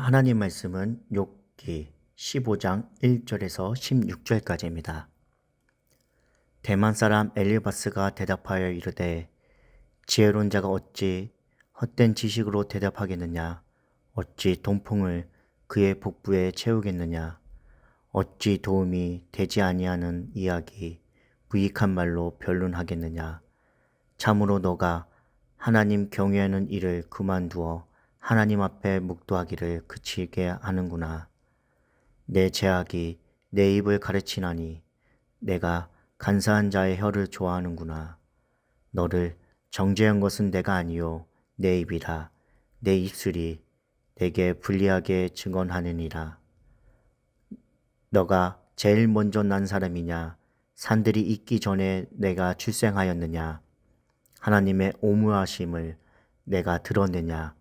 하나님 말씀은 욥기 15장 1절에서 16절까지입니다. 대만 사람 엘리바스가 대답하여 이르되 지혜로운 자가 어찌 헛된 지식으로 대답하겠느냐? 어찌 동풍을 그의 복부에 채우겠느냐? 어찌 도움이 되지 아니하는 이야기 무익한 말로 변론하겠느냐? 참으로 너가 하나님 경외하는 일을 그만두어 하나님 앞에 묵도하기를 그치게 하는구나. 내 제약이 내 입을 가르치나니 내가 간사한 자의 혀를 좋아하는구나. 너를 정죄한 것은 내가 아니요 내 입이라. 내 입술이 내게 불리하게 증언하느니라. 너가 제일 먼저 난 사람이냐? 산들이 있기 전에 내가 출생하였느냐? 하나님의 오무하심을 내가 들었느냐?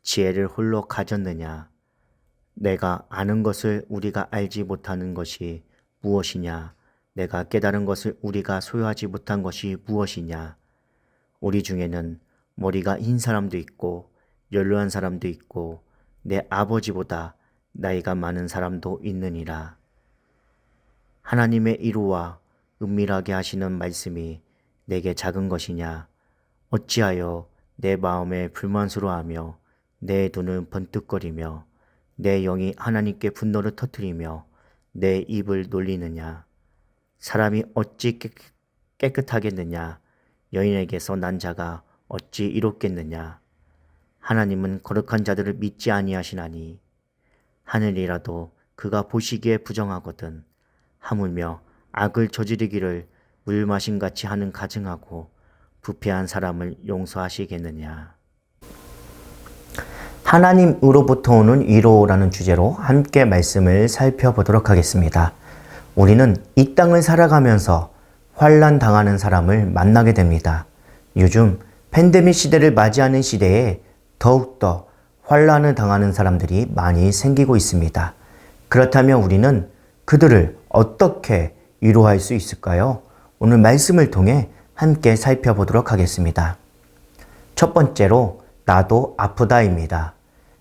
지혜를 홀로 가졌느냐? 내가 아는 것을 우리가 알지 못하는 것이 무엇이냐? 내가 깨달은 것을 우리가 소유하지 못한 것이 무엇이냐? 우리 중에는 머리가 흰 사람도 있고 연로한 사람도 있고 내 아버지보다 나이가 많은 사람도 있느니라. 하나님의 이루와 은밀하게 하시는 말씀이 내게 작은 것이냐? 어찌하여 내 마음에 불만스러워하며 내 눈은 번뜩거리며 내 영이 하나님께 분노를 터뜨리며 내 입을 놀리느냐? 사람이 어찌 깨끗하겠느냐? 여인에게서 난 자가 어찌 이롭겠느냐? 하나님은 거룩한 자들을 믿지 아니하시나니 하늘이라도 그가 보시기에 부정하거든. 하물며 악을 저지르기를 물 마심같이 하는 가증하고 부패한 사람을 용서하시겠느냐? 하나님으로부터 오는 위로라는 주제로 함께 말씀을 살펴보도록 하겠습니다. 우리는 이 땅을 살아가면서 환난 당하는 사람을 만나게 됩니다. 요즘 팬데믹 시대를 맞이하는 시대에 더욱더 환난을 당하는 사람들이 많이 생기고 있습니다. 그렇다면 우리는 그들을 어떻게 위로할 수 있을까요? 오늘 말씀을 통해 함께 살펴보도록 하겠습니다. 첫 번째로 나도 아프다입니다.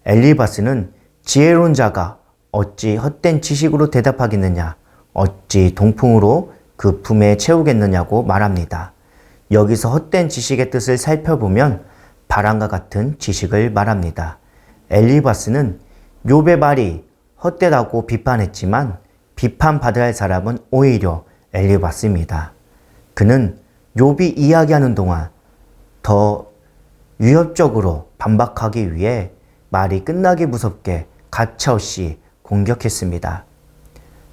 엘리바스는 지혜로운 자가 어찌 헛된 지식으로 대답하겠느냐? 어찌 동풍으로 그 품에 채우겠느냐고 말합니다. 여기서 헛된 지식의 뜻을 살펴보면 바람과 같은 지식을 말합니다. 엘리바스는 욥의 말이 헛되다고 비판했지만 비판받아야 할 사람은 오히려 엘리바스입니다. 그는 욥이 이야기하는 동안 더 위협적으로 반박하기 위해 말이 끝나기 무섭게 가차없이 공격했습니다.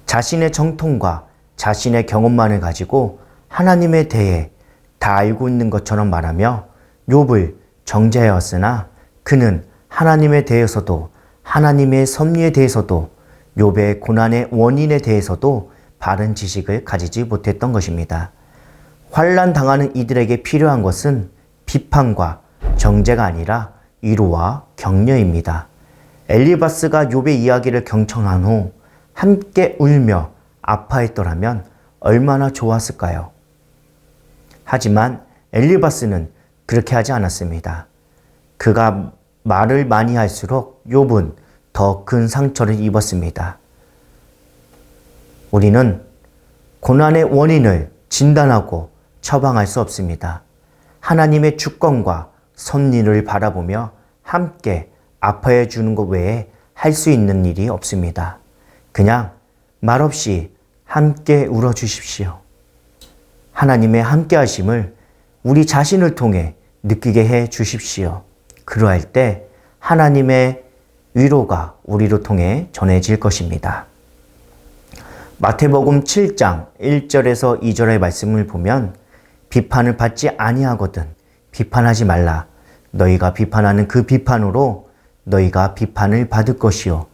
자신의 정통과 자신의 경험만을 가지고 하나님에 대해 다 알고 있는 것처럼 말하며 욥을 정죄하였으나 그는 하나님에 대해서도 하나님의 섭리에 대해서도 욥의 고난의 원인에 대해서도 바른 지식을 가지지 못했던 것입니다. 환난 당하는 이들에게 필요한 것은 비판과 정죄가 아니라 위로와 격려입니다. 엘리바스가 욥의 이야기를 경청한 후 함께 울며 아파했더라면 얼마나 좋았을까요? 하지만 엘리바스는 그렇게 하지 않았습니다. 그가 말을 많이 할수록 욥은 더 큰 상처를 입었습니다. 우리는 고난의 원인을 진단하고 처방할 수 없습니다. 하나님의 주권과 섭리를 바라보며 함께 아파해 주는 것 외에 할 수 있는 일이 없습니다. 그냥 말없이 함께 울어주십시오. 하나님의 함께 하심을 우리 자신을 통해 느끼게 해 주십시오. 그러할 때 하나님의 위로가 우리로 통해 전해질 것입니다. 마태복음 7장 1절에서 2절의 말씀을 보면 비판을 받지 아니하거든 비판하지 말라. 너희가 비판하는 그 비판으로 너희가 비판을 받을 것이요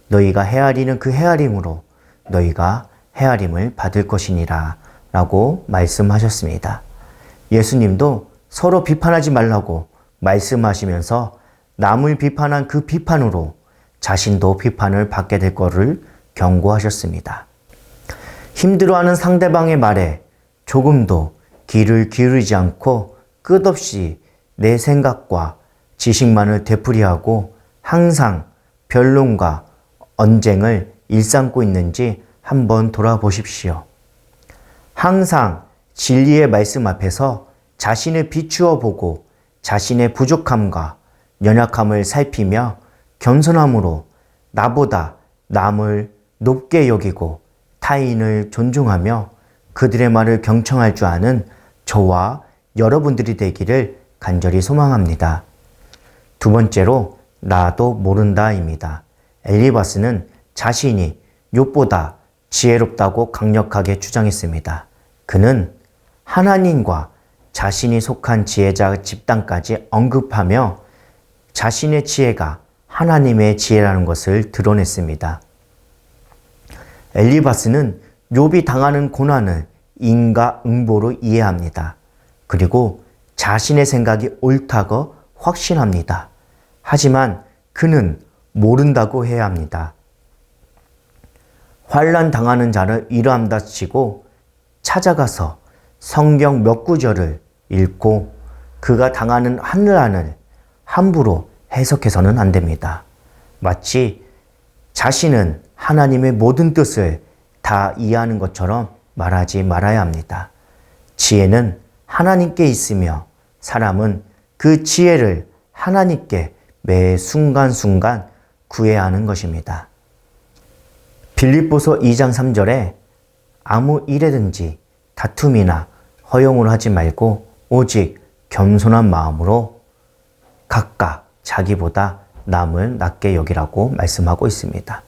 너희가 헤아리는 그 헤아림으로 너희가 헤아림을 받을 것이니라 라고 말씀하셨습니다. 예수님도 서로 비판하지 말라고 말씀하시면서 남을 비판한 그 비판으로 자신도 비판을 받게 될 것을 경고하셨습니다. 힘들어하는 상대방의 말에 조금도 귀를 기울이지 않고 끝없이 내 생각과 지식만을 되풀이하고 항상 변론과 언쟁을 일삼고 있는지 한번 돌아보십시오. 항상 진리의 말씀 앞에서 자신을 비추어 보고 자신의 부족함과 연약함을 살피며 겸손함으로 나보다 남을 높게 여기고 타인을 존중하며 그들의 말을 경청할 줄 아는 저와 여러분들이 되기를 간절히 소망합니다. 두 번째로 나도 모른다입니다. 엘리바스는 자신이 욥보다 지혜롭다고 강력하게 주장했습니다. 그는 하나님과 자신이 속한 지혜자 집단까지 언급하며 자신의 지혜가 하나님의 지혜라는 것을 드러냈습니다. 엘리바스는 욥이 당하는 고난을 인과응보로 이해합니다. 그리고 자신의 생각이 옳다고 확신합니다. 하지만 그는 모른다고 해야 합니다. 환난 당하는 자를 위로한다 치고 찾아가서 성경 몇 구절을 읽고 그가 당하는 환난을 함부로 해석해서는 안 됩니다. 마치 자신은 하나님의 모든 뜻을 다 이해하는 것처럼 말하지 말아야 합니다. 지혜는 하나님께 있으며 사람은 그 지혜를 하나님께 매 순간순간 구해야 하는 것입니다. 빌립보서 2장 3절에 아무 일에든지 다툼이나 허용을 하지 말고 오직 겸손한 마음으로 각각 자기보다 남을 낮게 여기라고 말씀하고 있습니다.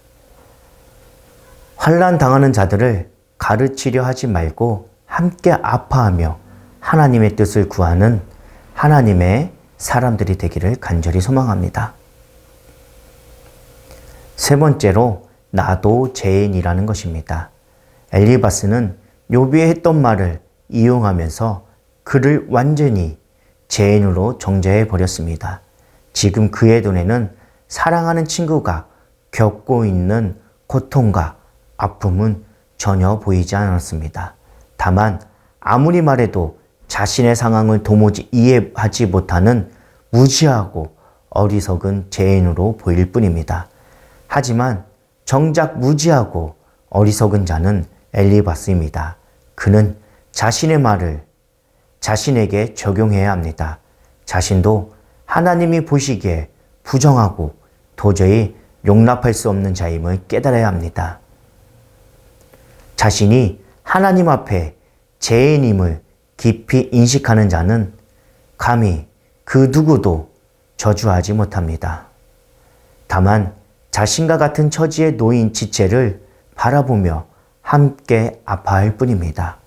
환난 당하는 자들을 가르치려 하지 말고 함께 아파하며 하나님의 뜻을 구하는 하나님의 사람들이 되기를 간절히 소망합니다. 세 번째로 나도 죄인이라는 것입니다. 엘리바스는 욥이 했던 말을 이용하면서 그를 완전히 죄인으로 정죄해 버렸습니다. 지금 그의 눈에는 사랑하는 친구가 겪고 있는 고통과 아픔은 전혀 보이지 않았습니다. 다만 아무리 말해도 자신의 상황을 도무지 이해하지 못하는 무지하고 어리석은 죄인으로 보일 뿐입니다. 하지만 정작 무지하고 어리석은 자는 엘리바스입니다. 그는 자신의 말을 자신에게 적용해야 합니다. 자신도 하나님이 보시기에 부정하고 도저히 용납할 수 없는 자임을 깨달아야 합니다. 자신이 하나님 앞에 죄인임을 깊이 인식하는 자는 감히 그 누구도 저주하지 못합니다. 다만 자신과 같은 처지에 놓인 지체를 바라보며 함께 아파할 뿐입니다.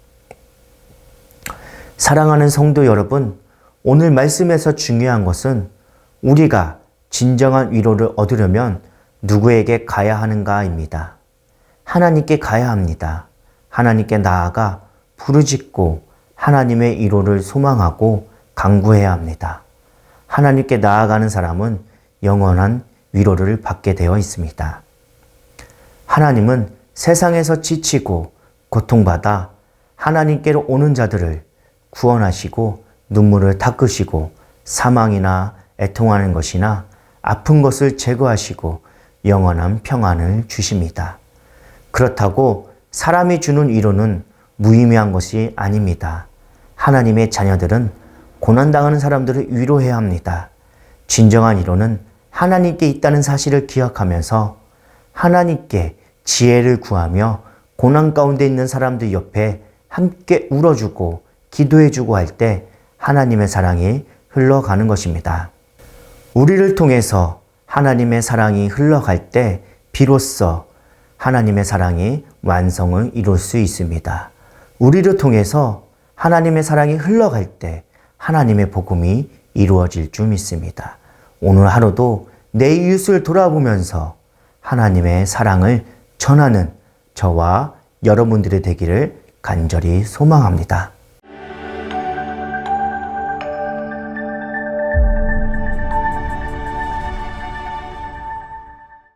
사랑하는 성도 여러분, 오늘 말씀에서 중요한 것은 우리가 진정한 위로를 얻으려면 누구에게 가야 하는가입니다. 하나님께 가야 합니다. 하나님께 나아가 부르짖고 하나님의 위로를 소망하고 간구해야 합니다. 하나님께 나아가는 사람은 영원한 위로를 받게 되어 있습니다. 하나님은 세상에서 지치고 고통받아 하나님께로 오는 자들을 구원하시고 눈물을 닦으시고 사망이나 애통하는 것이나 아픈 것을 제거하시고 영원한 평안을 주십니다. 그렇다고 사람이 주는 위로는 무의미한 것이 아닙니다. 하나님의 자녀들은 고난당하는 사람들을 위로해야 합니다. 진정한 위로는 하나님께 있다는 사실을 기억하면서 하나님께 지혜를 구하며 고난 가운데 있는 사람들 옆에 함께 울어주고 기도해주고 할 때 하나님의 사랑이 흘러가는 것입니다. 우리를 통해서 하나님의 사랑이 흘러갈 때 비로소 하나님의 사랑이 완성을 이룰 수 있습니다. 우리를 통해서 하나님의 사랑이 흘러갈 때 하나님의 복음이 이루어질 줄 믿습니다. 오늘 하루도 내 이웃을 돌아보면서 하나님의 사랑을 전하는 저와 여러분들이 되기를 간절히 소망합니다.